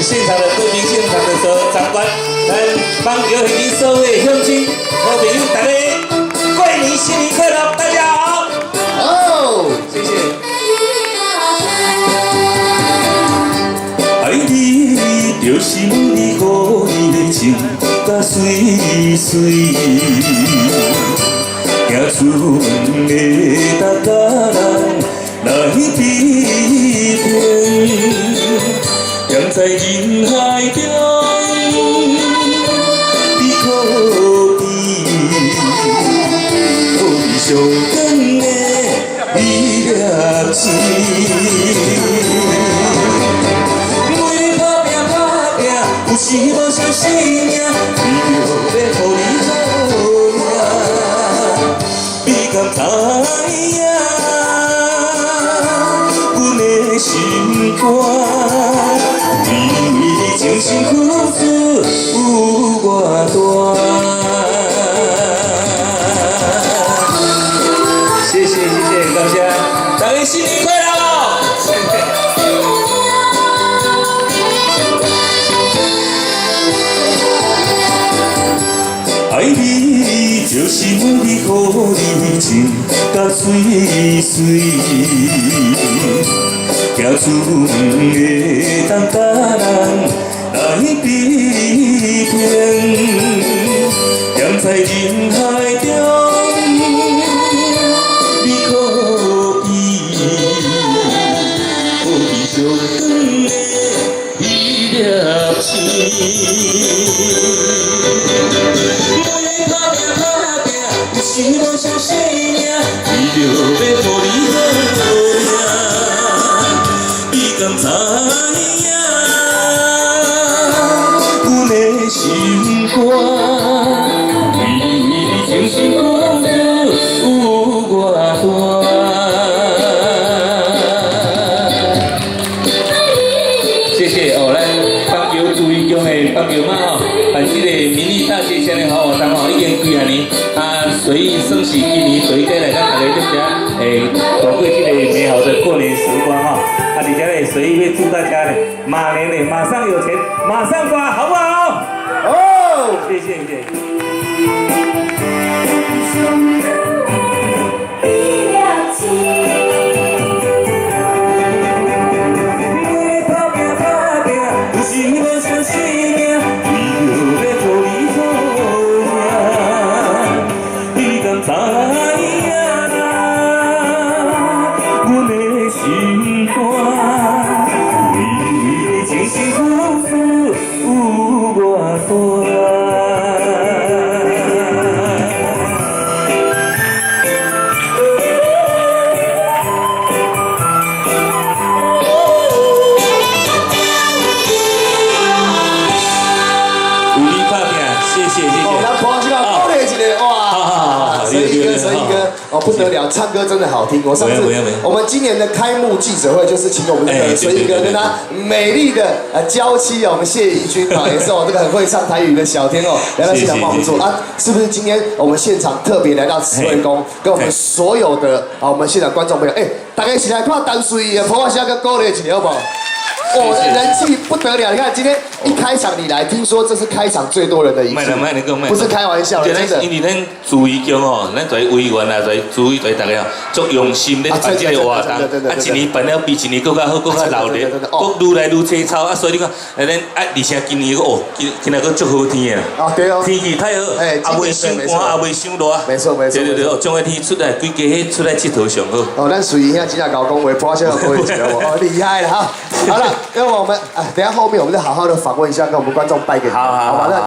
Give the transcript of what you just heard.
现场的贵宾、现场的所有长官，咱帮游行的所有乡亲、好朋友，大家过年新年快乐！大家好。哦，谢谢。爱你就是你予你的情，甲水水。行出门的大家人来比拼，站在人海中，你可比，可比上等的你热情。每打拼打拼，有时无相信命，为着要予你好命，你敢知影？阮的心肝，你为你情深付出有偌大？谢谢，感谢，大家新年快乐！爱你就是每日予你情，甲水水。行出门的当家人来比拼，站在人海中，你可比，可比上长的伊热情。是无相信命，为着要予你好命，你敢知影？阮的心肝，为你情深付出有偌大？谢谢哦，咱棒球注意宫的棒球嘛吼，办这个民意大街上的好活动吼，已经几啊年。所以算是今年随家来咱大家这些度过这个美好的过年时光哈。而且咧，随意会祝大家呢，马年呢马上有钱，马上花，好不好？哦，谢谢。知影阮的心肝，为你情深付出有偌大？努力拍拼，谢谢。哦，咱捧起来鼓励一个哇！神医哥哦不得了，唱歌真的好听。我上次我们今年的开幕记者会就是请我们的神医哥跟他美丽的娇妻我们谢怡君啊，也是这个很会唱台语的小天哦，来到现场帮我们做啊，是不是今天我们现场特别来到慈惠宫，跟我们所有的我们现场观众朋友，大家一起来看淡水的捧下跟鼓励一下好不好？哦，人气不得了！你看今天一开场你来，听说这是开场最多人的一次，不是开玩笑的，真的。因为咱主义宫哦，咱在委员啊，在主义在大家足用心咧办这个活动，一年办了比一年更加好，更加热烈，愈来愈青草所以你看，而且今年今仔个足好天啊！对哦，天气太好，也袂伤寒，也袂伤热。没错。对，种个天出来，规家出来佚佗上好。哦，咱随现在真正搞讲话，破下可以一个哦，厉害了哈！好了，那么我们等下后面我们再好好的访问一下，跟我们观众拜个年，好吧？